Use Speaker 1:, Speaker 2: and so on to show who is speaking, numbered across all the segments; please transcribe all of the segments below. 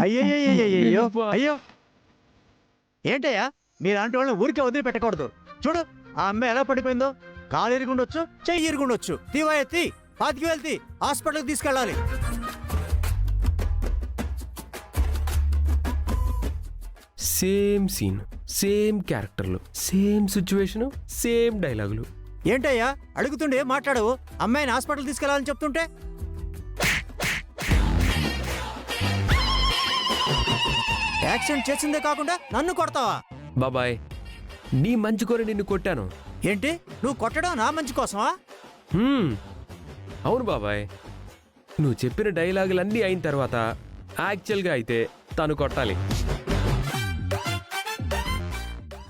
Speaker 1: అయ్యయ్యో
Speaker 2: అబ్బా.
Speaker 1: అయ్యో ఏంటయ్యా మీలాంటి వాళ్ళని ఊరికే వదిలి పెట్టకూడదు. చూడు ఆ అమ్మాయి ఎలా పడిపోయిందో. కాలు ఇరుగుండొచ్చు, చెయ్యి ఇరుగుండొచ్చు. తీవా ఎత్తి పాతికి వెళ్తి హాస్పిటల్కి తీసుకెళ్ళాలి.
Speaker 2: సేమ్ సీన్, సేమ్ క్యారెక్టర్లు, సేమ్ సిచ్యువేషన్, సేమ్ డైలాగులు.
Speaker 1: ఏంటయ్యా అడుగుతుండే మాట్లాడవు. అమ్మాయిని హాస్పిటల్ తీసుకెళ్లాలని చెప్తుంటే యాక్సిడెంట్ చేసిందే కాకుండా నన్ను కొడతావా?
Speaker 2: బాబాయ్, నీ మంచి కోరి నిన్ను కొట్టాను.
Speaker 1: ఏంటి నువ్వు కొట్టడం నా మంచి కోసమా?
Speaker 2: అవును బాబాయ్, నువ్వు చెప్పిన డైలాగులన్నీ అయిన తర్వాత యాక్చువల్గా అయితే తను కొట్టాలి.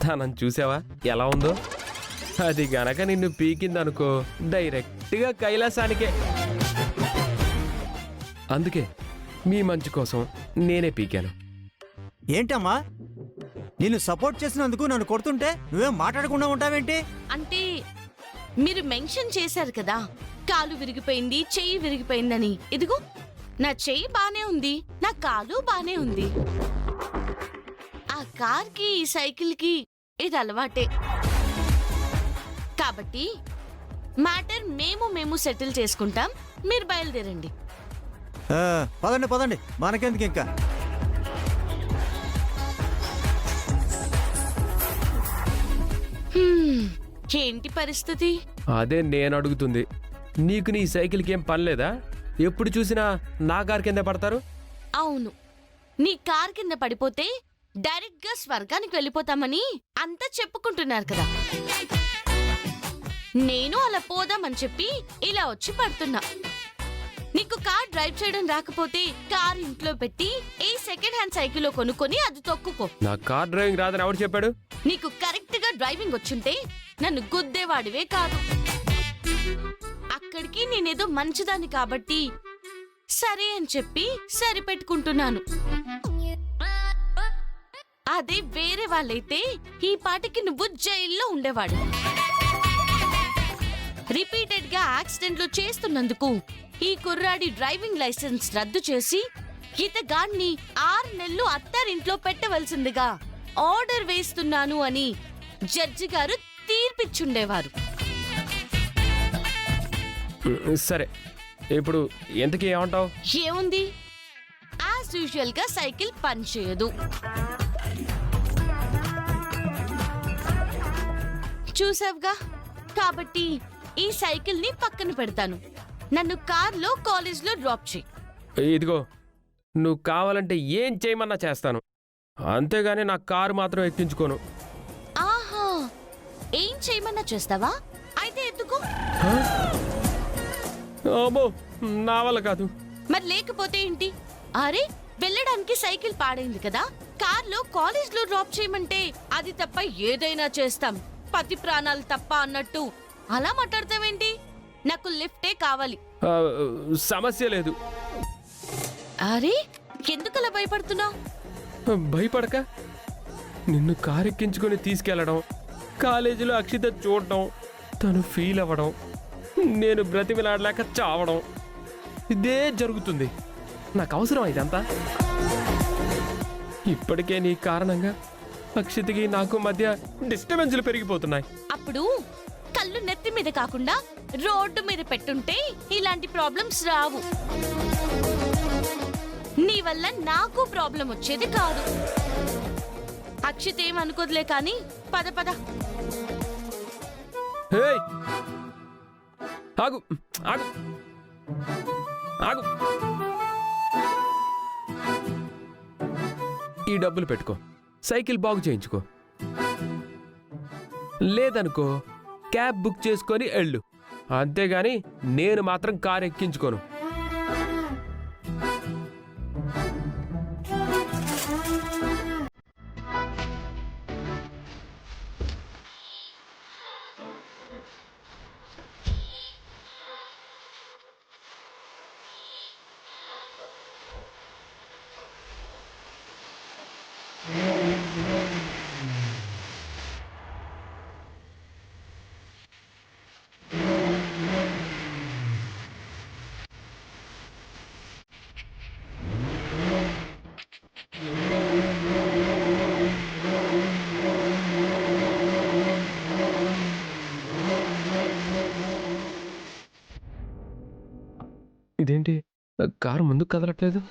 Speaker 2: తనని చూసావా ఎలా ఉందో? అది గనక నిన్ను పీకిందనుకో డైరెక్ట్గా కైలాసానికే. అందుకే మీ మంచి కోసం నేనే పీకాను.
Speaker 1: ఏంటమ్మా నిన్ను సపోర్ట్ చేసినందుకు నన్ను కొడుతుంటే నువ్వేం మాట్లాడకుండా ఉంటావేంటి?
Speaker 3: అంటే మీరు మెన్షన్ చేశారు కదా, కాలు విరిగిపోయింది, చెయ్యి విరిగిపోయిందని. ఇదిగో నా చెయ్యి బానే ఉంది, నా కాలు బానే ఉంది. ఆ కార్కి ఈ సైకిల్కి ఇది అలవాటే. కాబట్టి మ్యాటర్ మేము సెటిల్ చేసుకుంటాం. మీరు బయలుదేరండి.
Speaker 1: పదండి పదండి, మనకెందుకు ఇంకా.
Speaker 3: ఏంటి పరిస్థితి?
Speaker 2: అదే నేను అడుగుతుంది. నీకు నీ సైకిల్కి ఏం పని లేదా? ఎప్పుడు చూసినా నా కారు కింద పడతారు.
Speaker 3: అవును, నీ కార్ కింద పడిపోతే డైరెక్ట్ గా స్వర్గానికి వెళ్ళిపోతామని అంతా చెప్పుకుంటున్నారు కదా. నేను అలా పోదామని చెప్పి ఇలా వచ్చి పడుతున్నా. నీకు కార్ డ్రైవ్ చేయడం రాకపోతే కార్ ఇంట్లో పెట్టి ఏ సెకండ్ హ్యాండ్ సైకిల్ కొనుక్కొని అది తొక్కుకో.
Speaker 2: నా కార్ డ్రైవింగ్ రాదని ఎవరు చెప్పాడు?
Speaker 3: నీకు కరెక్ట్ గా డ్రైవింగ్ వచ్చుంటే నన్ను గుద్దేవాడివే కాదు. అక్కడికి నేనేదో మంచిదాన్ని కాబట్టి సరే అని చెప్పి సరిపెట్టుకుంటున్నాను. అదే వేరే వాళ్ళైతే ఈ పాటికి నువ్వు జైల్లో ఉండేవాడు. రిపీటెడ్ గా యాక్సిడెంట్లు చేస్తున్నందుకు ఈ కుర్రాడి డ్రైవింగ్ లైసెన్స్ రద్దు చేసి ఇతగాన్ని 6 నెలలు అత్తారింట్లో పెట్టవలసిందిగా ఆర్డర్ వేస్తున్నాను అని జడ్జి గారు తీర్పిచ్చుండేవారు.
Speaker 2: సరే, ఇప్పుడు ఎంతకీ ఏమంటావు?
Speaker 3: ఏముంది, యాజ్ యూజువల్ గా సైకిల్ పని చేయదు. చూసావుగా, కాబట్టి ఈ సైకిల్ ని పక్కన పెడతాను. నన్ను కార్లో కాలేజ్లో డ్రాప్ చేయి.
Speaker 2: ఇదిగో, నువ్వు కావాలంటే ఏం చేయమన్నా చేస్తాను, అంతేగాని నా కారు మాత్రం ఎక్కించుకోను.
Speaker 3: ఆహా, ఏం చేయమన్నా చేస్తావా? అయితే ఎత్తుకో.
Speaker 2: అమ్మో, నా వల్ల కాదు.
Speaker 3: మరి లేకపోతే ఏంటి? అరే, వెళ్ళడానికి సైకిల్ పాడైంది కదా, కార్లో కాలేజ్లో డ్రాప్ చేయమంటే అది తప్ప ఏదైనా చేస్తాం, పతి ప్రాణాలు తప్ప అన్నట్టు అలా మాట్లాడతావేంటి? నాకు లిఫ్టే కావాలి.
Speaker 2: సమస్య లేదు.
Speaker 3: అరే, ఎందుకలా భయపడుతున్నావు?
Speaker 2: భయపడక, నిన్ను కారెక్కించుకొని తీసుకెళ్లడం, కాలేజీలో అక్షిత చూడడం, తను ఫీల్ అవ్వడం, నేను బ్రతిమిలాడలేక చావడం, ఇదే జరుగుతుంది. నాకు అవసరం ఇదంతా. ఇప్పటికే నీ కారణంగా అక్షితకి నాకు మధ్య డిస్టర్బెన్స్లు పెరిగిపోతున్నాయి.
Speaker 3: అప్పుడు కళ్ళు నెత్తి మీద కాకుండా రోడ్డు మీద పెట్టుంటే ఇలాంటి ప్రాబ్లమ్స్ రావు. నీ వల్ల నాకు ప్రాబ్లం వచ్చేది కాదు. అక్షిత్ ఏమనుకోదులే కానీ పద పద.
Speaker 2: హేయ్, ఆగు ఆగు ఆగు. ఈ డబ్బులు పెట్టుకో, సైకిల్ బాగు చేయించుకో. లేదనుకో క్యాబ్ బుక్ చేసుకొని వెళ్ళు, అంతేగాని నేను మాత్రం కారు ఎక్కించుకోను. ఇదేంటి కారు ముందుకు కదలట్లేదు?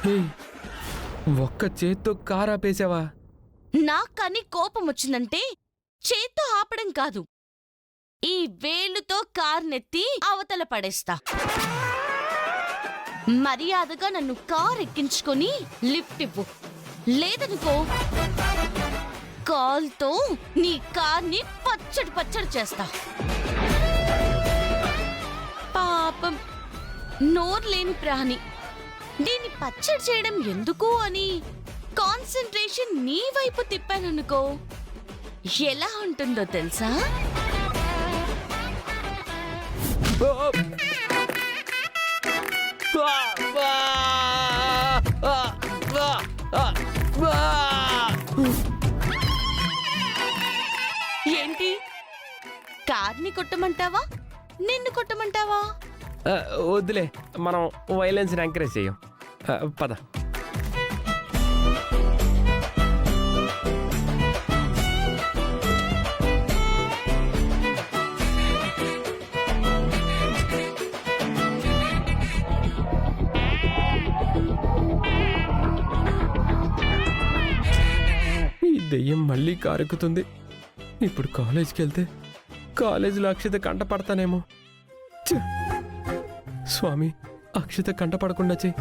Speaker 2: ఏయ్, ఒక్క చేత్తో కారు ఆపేసావా?
Speaker 3: నాకని కోపం వచ్చిందంటే చేత్తో ఆపడం కాదు, ఈ వేలుతో కార్నెత్తి అవతల పడేస్తా. మర్యాదగా నన్ను కార్ ఎక్కించుకొని లిఫ్ట్ ఇవ్వు, లేదనుకో కాల్తో నీ కార్ని పచ్చడి పచ్చడి చేస్తా. పాపం నోరు లేని ప్రాణి, దీన్ని పచ్చడి చేయడం ఎందుకు అని కాన్సంట్రేషన్ నీ వైపు తిప్పాననుకో ఎలా ఉంటుందో తెలుసా? ఏంటి, కార్ని కొట్టమంటావా, నిన్ను కొట్టమంటావా?
Speaker 2: వద్దులే, మనం వైలెన్స్ని ఎంకరేజ్ చేయం. పద. ఈ దెయ్యం మళ్ళీ కారెక్కుతుంది. ఇప్పుడు కాలేజ్కి వెళ్తే కాలేజీలో అక్షిత కంట పడతానేమో. ఛ! స్వామి, అక్షిత కంట పడకుండా చెయ్యి.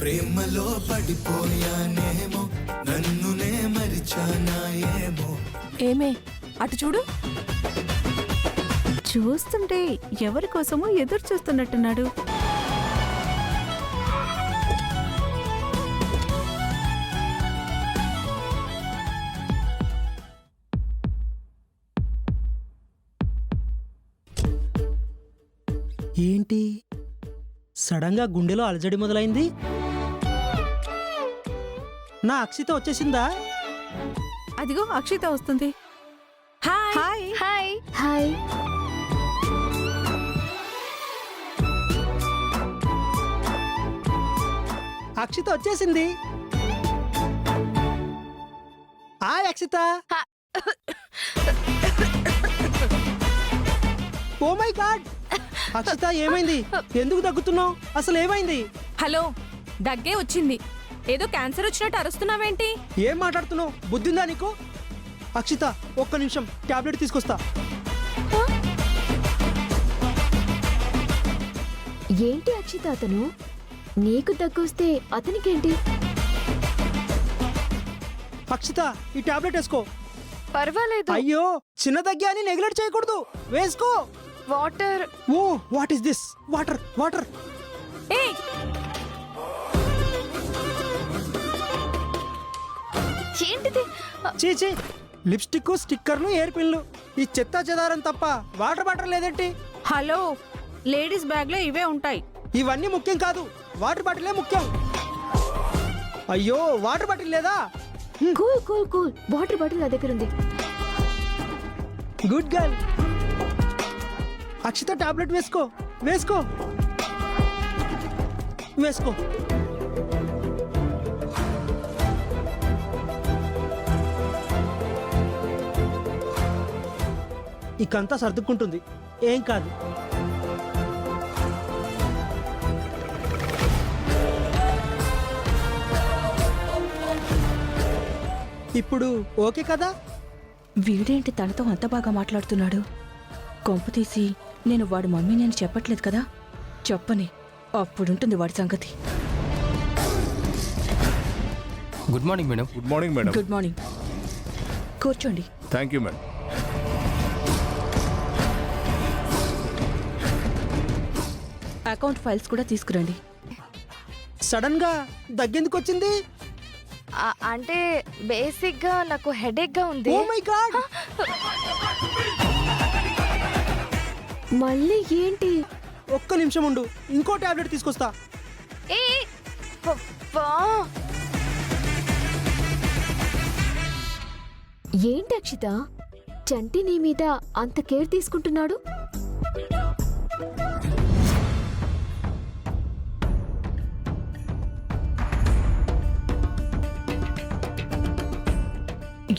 Speaker 4: ప్రేమలో పడిపోయానేమో, నన్నునే మరిచానాయేమో.
Speaker 5: ఏమే అటు చూడు. చూస్తుంటే ఎవరి కోసమో ఎదురు చూస్తున్నట్టున్నాడు.
Speaker 6: ఏంటి సడన్గా గుండెలో అలజడి మొదలైంది? నా అక్షిత వచ్చేసిందా?
Speaker 5: అదిగో అక్షిత వస్తుంది. Hi hi
Speaker 7: hi.
Speaker 6: అక్షిత వచ్చేసింది. Hi Akshitha. Oh my god, Akshitha ఏమైంది? ఎందుకు దగ్గుతున్నావు? అసలు ఏమైంది?
Speaker 5: హలో, దగ్గే వచ్చింది. ఏదో క్యాన్సర్ వచ్చినట్టు అరుస్తున్నావేంటి?
Speaker 6: ఏం మాట్లాడుతున్నావు? బుద్ధిందా నీకు? అక్షిత ఒక్క నిమిషం, టాబ్లెట్ తీసుకొస్తా.
Speaker 7: ఏంటి అక్షిత, అతను నీకు దగ్గొస్తే అతనికేంటి?
Speaker 6: అక్షిత ఈ టాబ్లెట్ వేసుకో.
Speaker 7: పర్వాలేదు.
Speaker 6: అయ్యో, చిన్న దగ్గే అని నెగ్లెక్ట్ చేయకూడదు, వేసుకో.
Speaker 7: Water.
Speaker 6: Oh what is this? Water water.
Speaker 5: ఏయ్,
Speaker 7: ఏంటిది?
Speaker 6: చీచి, లిప్స్టిక్, స్టిక్కర్లు, ఎయిర్ పిన్లు, ఈ చెత్త చెదారం తప్ప వాటర్ బాటిల్ లేదేంటి?
Speaker 5: హలో, లేడీస్ బ్యాగ్ లో ఇవే ఉంటాయి.
Speaker 6: ఇవన్నీ ముఖ్యం కాదు, వాటర్ బాటిలే ముఖ్యం. అయ్యో, వాటర్ బాటిల్ లేదా?
Speaker 7: Cool cool cool. Water bottle నా దగ్గర ఉంది.
Speaker 6: Good girl. అక్షిత టాబ్లెట్ వేసుకో, వేసుకో, వేసుకో. ఇకంతా సర్దుకుంటుంది, ఏం కాదు. ఇప్పుడు ఓకే కదా?
Speaker 8: వీడేంటి తనతో అంత బాగా మాట్లాడుతున్నాడు? కొంపు తీసి నేను వాడి మమ్మీ నేను చెప్పట్లేదు కదా? చెప్పని అప్పుడుంటుంది వాడి సంగతి.
Speaker 2: Good morning madam.
Speaker 9: Good morning madam.
Speaker 8: Good morning. కూర్చోండి.
Speaker 9: Thank you madam.
Speaker 8: Account files కూడా తీసుకురండి.
Speaker 6: సడన్ గా దగ్గెందుకు వచ్చింది?
Speaker 7: అంటే బేసిక్ గా నాకు హెడేక్ గా ఉంది.
Speaker 6: Oh my god!
Speaker 7: మళ్ళీ ఏంటి?
Speaker 6: ఒక్క నిమిషం ఉండు, ఇంకో టాబ్లెట్ తీసుకొస్తా.
Speaker 7: ఏ అబ్బా! ఏంటి అక్షిత, చంటి నీ మీద అంత కేర్ తీసుకుంటున్నాడు?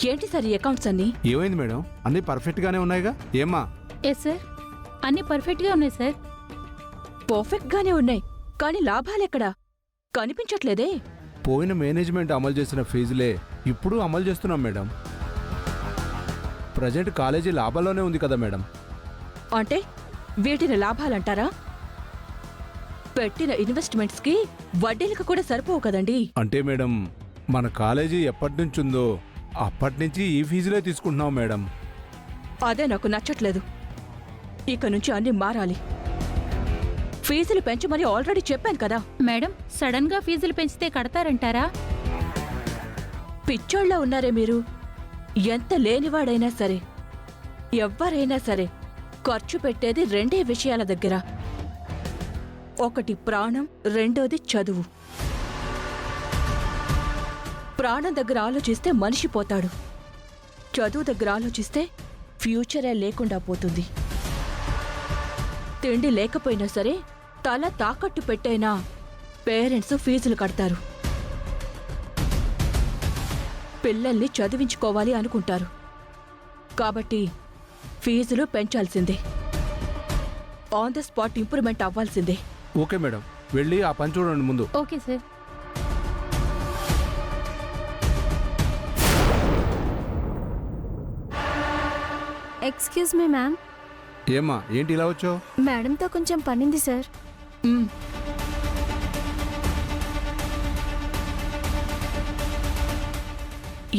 Speaker 8: ఏంటి సార్ ఈ అకౌంట్స్ అన్ని?
Speaker 9: ఏమైంది మేడం? అన్ని పర్ఫెక్ట్ గానే ఉన్నాయిగా? ఏమ్మా?
Speaker 5: ఎస్ సార్, అన్ని పర్ఫెక్ట్ గా ఉన్నాయి సార్.
Speaker 8: పర్ఫెక్ట్ గానే ఉన్నాయి, కానీ లాభాలెక్కడా కనిపించట్లేదే.
Speaker 9: పోయిన మేనేజ్మెంట్ అమలు చేసిన ఫీజులే ఇప్పుడు అమలు చేస్తున్నాం మేడం. ప్రజెంట్ కాలేజీ లాభాల్లోనే ఉంది కదా మేడం.
Speaker 8: అంటే వీటిని లాభాలంటారా? పెట్టిన ఇన్వెస్ట్మెంట్స్ కి వడ్డీలకు కూడా సరిపోవు కదండి.
Speaker 9: అంటే మేడం, మన కాలేజీ ఎప్పటి నుంచి ఉందో అప్పటి నుంచి ఈ ఫీజులే తీసుకుంటున్నాం మేడం.
Speaker 8: అదే నాకు నచ్చట్లేదు. ఇక నుంచి అన్ని మారాలి. ఫీజులు పెంచమని ఆల్రెడీ చెప్పాను కదా.
Speaker 5: మేడం, సడన్ గా ఫీజులు పెంచితే కడతారంటారా?
Speaker 8: పిచ్చోళ్ళ ఉన్నారే మీరు. ఎంత లేనివాడైనా సరే, ఎవ్వరైనా సరే ఖర్చు పెట్టేది రెండే విషయాల దగ్గర. ఒకటి ప్రాణం, రెండోది చదువు. ప్రాణం దగ్గర ఆలోచిస్తే మనిషి పోతాడు. చదువు దగ్గర ఆలోచిస్తే ఫ్యూచరే లేకుండా పోతుంది. తిండి లేకపోయినా సరే తల తాకట్టు పెట్టైనా పేరెంట్స్ ఫీజులు కడతారు. పిల్లల్ని చదివించుకోవాలి అనుకుంటారు. కాబట్టి ఫీజులు పెంచాల్సిందే. ఆన్ ద స్పాట్ ఇంప్రూవ్మెంట్ అవ్వాల్సిందే.
Speaker 9: ఓకే మేడం, వెళ్ళి ఆ పని చూడండి ముందు.
Speaker 5: Okay sir.
Speaker 7: Excuse me ma'am.
Speaker 9: ఏమ్మా, ఏంటి ఇలా వచ్చావు?
Speaker 7: మేడంతో కొంచెం పనింది సార్.
Speaker 8: మ్,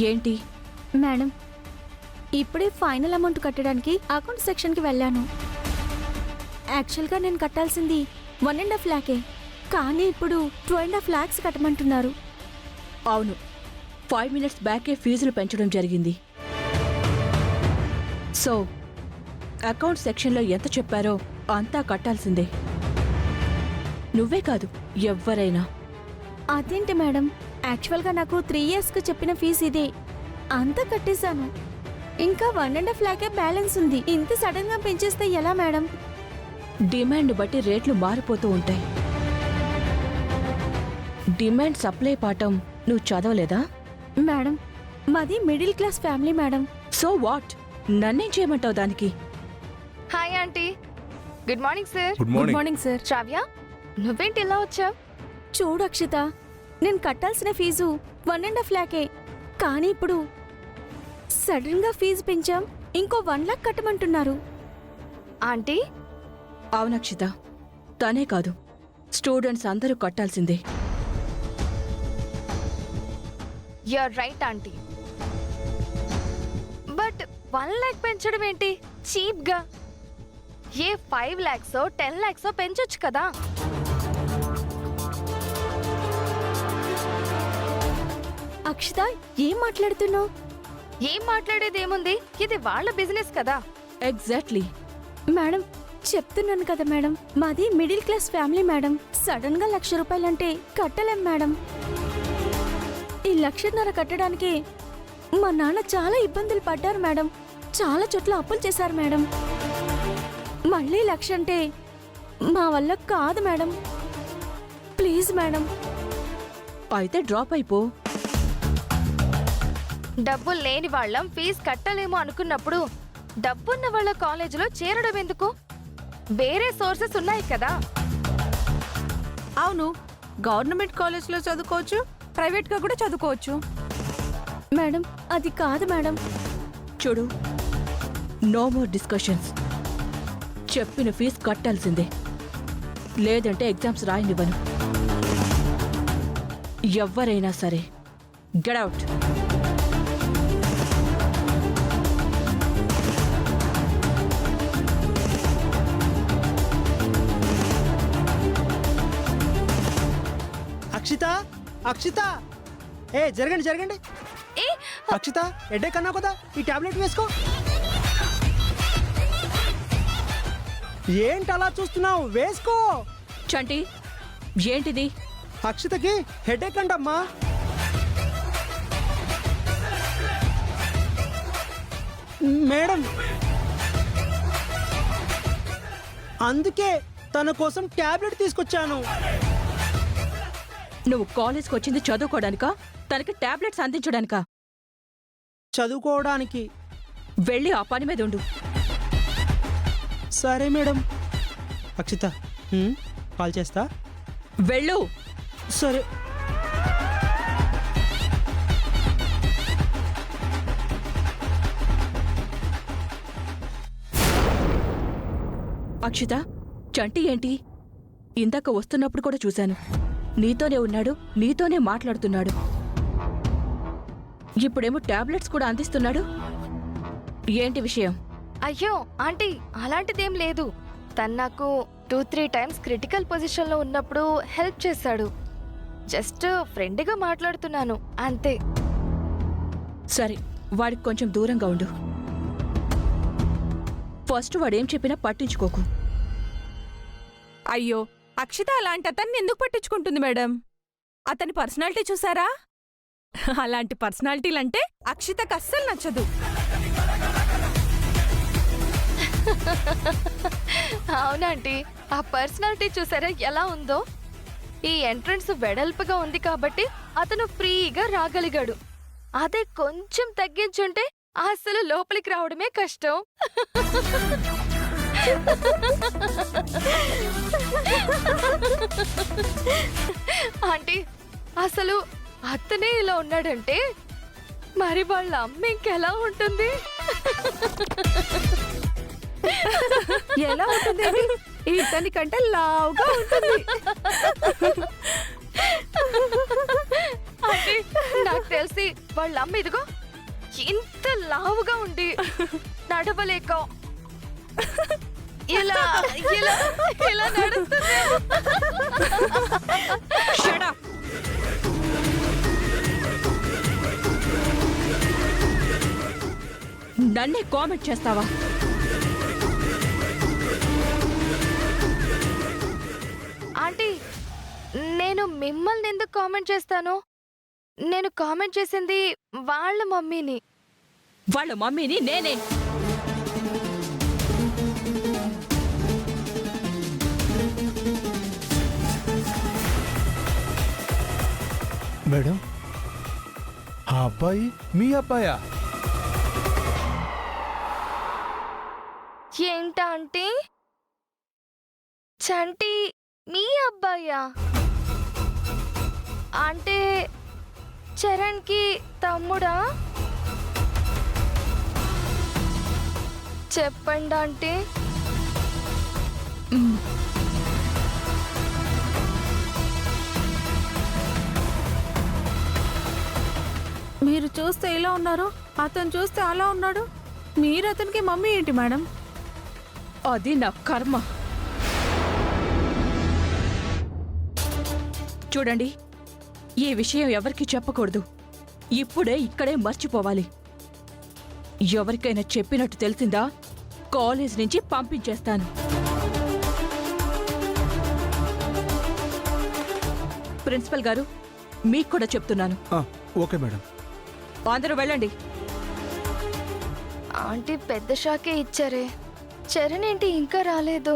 Speaker 8: ఏంటి?
Speaker 7: మేడం, ఇప్పుడే ఫైనల్ అమౌంట్ కట్టడానికి అకౌంట్ సెక్షన్కి వెళ్ళాను. యాక్చువల్గా నేను కట్టాల్సింది 1.5 lakhs, కానీ ఇప్పుడు 2.5 lakhs కట్టమంటున్నారు.
Speaker 8: అవును, 5 minutes బ్యాకే ఫీజులు పెంచడం జరిగింది. సో అకౌంట్ సెక్షన్లో ఎంత చెప్పారో అంతా కట్టాల్సిందే. నువ్వే కాదు, ఎవ్వరైనా.
Speaker 7: అదేంటి మేడం, యాక్చువల్గా నాకు 3 yearsకి చెప్పిన ఫీజు ఇదే. అంతా కట్టేశాను. ఇంకా 1.5 lakhs బ్యాలెన్స్ ఉంది. ఇంత సడన్ గా పెంచేస్తే ఎలా మేడం?
Speaker 8: డిమాండ్ బట్టి రేట్లు మారిపోతూ ఉంటాయి. డిమాండ్ సప్లై పాఠం నువ్వు చదవలేదా?
Speaker 7: మేడం, మాది middle class family madam.
Speaker 8: So what? నన్నేం చేయమంటావు దానికి?
Speaker 7: Hi aunty. Good morning sir.
Speaker 9: Good morning.
Speaker 5: Morning sir.
Speaker 7: Shravya, నువ్వేంటి ఇలా వచ్చావు? చూడు అక్షిత, నేను కట్టాల్సిన ఫీజు 1.5 lakhs, కానీ ఇప్పుడు సడన్ గా ఫీజు పెంచాం. ఇంకో 1 lakh కట్టమంటున్నారు. ఆంటీ?
Speaker 8: అవునక్షిత, తనే కాదు, స్టూడెంట్స్ అందరూ కట్టాల్సిందే.
Speaker 7: You're right aunty. But 1 lakh పెంచడం ఏంటి చీప్ గా? ఏ 5 lakhs 10 lakhs పెంచొచ్చు కదా. అక్షిత, ఏం మాట్లాడుతున్నావు? ఏం మాట్లాడేదేముంది, ఇది వాళ్ళ బిజినెస్ కదా.
Speaker 8: ఎగ్జాక్ట్లీ.
Speaker 7: మేడం, చెప్తున్నాను కదా మేడం, మాది middle class family madam. Sudden గా 1,00,000 రూపాయలంటే కట్టలేం మేడం. ఈ 1,50,000 కట్టడానికి మా నాన్న చాలా ఇబ్బందులు పడ్డారు మేడం. చాలా చోట్ల అప్పులు చేశారు మేడం. మళ్ళీ 1,00,000 అంటే మా వల్ల కాదు మేడం. Please madam.
Speaker 8: అయితే డ్రాప్ అయిపో.
Speaker 7: డబ్బులు లేని వాళ్ళం ఫీజు కట్టలేము అనుకున్నప్పుడు డబ్బున్న వాళ్ళ కాలేజీలో చేరడం ఎందుకు? వేరే సోర్సెస్ ఉన్నాయి కదా.
Speaker 5: అవును, గవర్నమెంట్ కాలేజ్లో చదువుకోవచ్చు, ప్రైవేట్గా కూడా చదువుకోవచ్చు.
Speaker 7: మేడం అది కాదు మేడం.
Speaker 8: చూడు, నో మోర్ డిస్కషన్స్. చెప్పిన ఫీజు కట్టాల్సిందే, లేదంటే ఎగ్జామ్స్ రాయనివ్వను. ఎవ్వరైనా సరే గెట్ అవుట్.
Speaker 6: అక్షిత, అక్షిత, ఏ జరగండి జరగండి. అక్షిత, హెడేక్ అన్నావు కదా, ఈ టాబ్లెట్ వేసుకో. ఏంటి అలా చూస్తున్నావు? వేసుకో.
Speaker 8: చంటి, ఏంటిది?
Speaker 6: అక్షితకి హెడేక్ అంటమ్మా. మేడం, అందుకే తన కోసం టాబ్లెట్ తీసుకొచ్చాను.
Speaker 8: నువ్వు కాలేజ్కి వచ్చింది చదువుకోవడానికా, తనకి టాబ్లెట్స్ అందించడానికా?
Speaker 6: చదువుకోవడానికి.
Speaker 8: వెళ్ళి ఆ పని మీద ఉండు.
Speaker 6: సరే మేడం. అక్షిత, కాల్ చేస్తా.
Speaker 8: వెళ్ళు.
Speaker 6: సరే.
Speaker 8: అక్షిత, చంటి ఏంటి? ఇందాక వస్తున్నప్పుడు కూడా చూశాను. నీతోనే ఉన్నాడు, నీతోనే మాట్లాడుతున్నాడు. ఇప్పుడేమో టాబ్లెట్స్ కూడా అందిస్తున్నాడు. ఏంటి విషయం?
Speaker 5: అయ్యో ఆంటీ, అలాంటిదేం లేదు. తను నాకు 2-3 టైమ్స్ క్రిటికల్ పొజిషన్లో ఉన్నప్పుడు హెల్ప్ చేశాడు. జస్ట్ ఫ్రెండ్గా మాట్లాడుతున్నాను అంతే.
Speaker 8: సరే, వాడికి కొంచెం దూరంగా ఉండు. ఫస్ట్ వాడేం చెప్పినా పట్టించుకోకు.
Speaker 5: అయ్యో, అక్షిత అలాంటి అతన్ని ఎందుకు పట్టించుకుంటుంది మేడం? అతని పర్సనాలిటీ చూసారా? అలాంటి పర్సనాలిటీలంటే అక్షితకు అస్సలు నచ్చదు. అవునంటీ, ఆ పర్సనాలిటీ చూసారా ఎలా ఉందో? ఈ ఎంట్రన్స్ వెడల్పుగా ఉంది కాబట్టి అతను ఫ్రీగా రాగలిగాడు. అదే కొంచెం తగ్గించుంటే అసలు లోపలికి రావడమే కష్టం. ఆంటీ, అసలు అతనే ఇలా ఉన్నాడంటే మరి వాళ్ళ అమ్మ ఇంకెలా ఉంటుంది? ఎలా ఉంటుంది? ఇతని కంటే లావుగా ఉంటుంది. అంటే నాకు తెలిసి వాళ్ళ అమ్మ ఇదిగో ఇంత లావుగా ఉండి నడవలేక ఇలా ఇలా ఇలా నడుస్తుంది.
Speaker 8: నన్నే కామెంట్ చేస్తావా?
Speaker 5: ఆంటీ, నేను మిమ్మల్ని ఎందుకు కామెంట్ చేస్తాను? నేను కామెంట్ చేసింది వాళ్ళ మమ్మీని.
Speaker 8: వాళ్ళ మమ్మీని నేనే.
Speaker 9: మేడం, ఆ అబ్బాయి మీ అబ్బాయా?
Speaker 5: ఏంటా ఆంటీ? చంటి మీ అబ్బాయా? అంటే చరణ్కి తమ్ముడా? చెప్పండి ఆంటీ.
Speaker 7: మీరు చూస్తే ఇలా ఉన్నారు, అతను చూస్తే అలా ఉన్నాడు. మీరు అతనికి మమ్మీ ఏంటి మేడం?
Speaker 8: అది నా కర్మ. చూడండి, ఈ విషయం ఎవరికి చెప్పకూడదు. ఇప్పుడే ఇక్కడే మర్చిపోవాలి. ఎవరికైనా చెప్పినట్టు తెలిసిందా కాలేజ్ నుంచి పంపించేస్తాను. ప్రిన్సిపల్ గారు, మీకు కూడా చెప్తున్నాను.
Speaker 9: Okay madam.
Speaker 8: అందరూ వెళ్ళండి.
Speaker 5: ఆంటీ పెద్ద షాకే ఇచ్చారే. చరణ్ ఏంటి ఇంకా రాలేదు?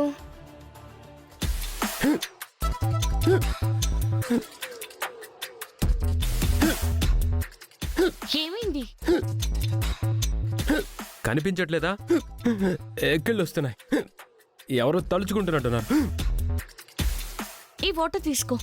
Speaker 3: ఏమైంది?
Speaker 2: కనిపించట్లేదా? ఎక్కిళ్ళు వస్తున్నాయి. ఎవరో తలుచుకుంటున్నట్టున్నారు.
Speaker 3: ఈ వాటర్ తీసుకో.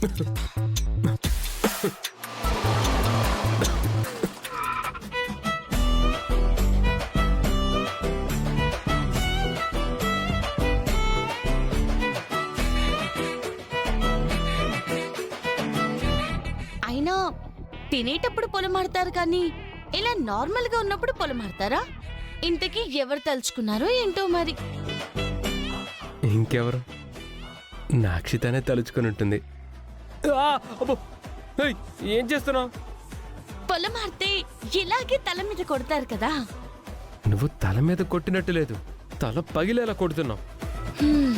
Speaker 3: అయినా తినేటప్పుడు పొలమాడతారు కానీ ఇలా నార్మల్ గా ఉన్నప్పుడు పొలమాడతారా? ఇంతకీ ఎవరు తలుచుకున్నారో ఏంటో మరి.
Speaker 2: ఇంకెవరు? నా అక్షితనే తలుచుకొని ఉంటుంది. ఆ, అబ్బో! ఏయ్, ఏం చేస్తున్నావు?
Speaker 3: పొలమాడితే ఇలాగే తల మీద కొడతారు కదా.
Speaker 2: నువ్వు తల మీద కొట్టినట్టు లేదు, తల పగిలేలా కొడుతున్నావు.
Speaker 3: హ్మ్.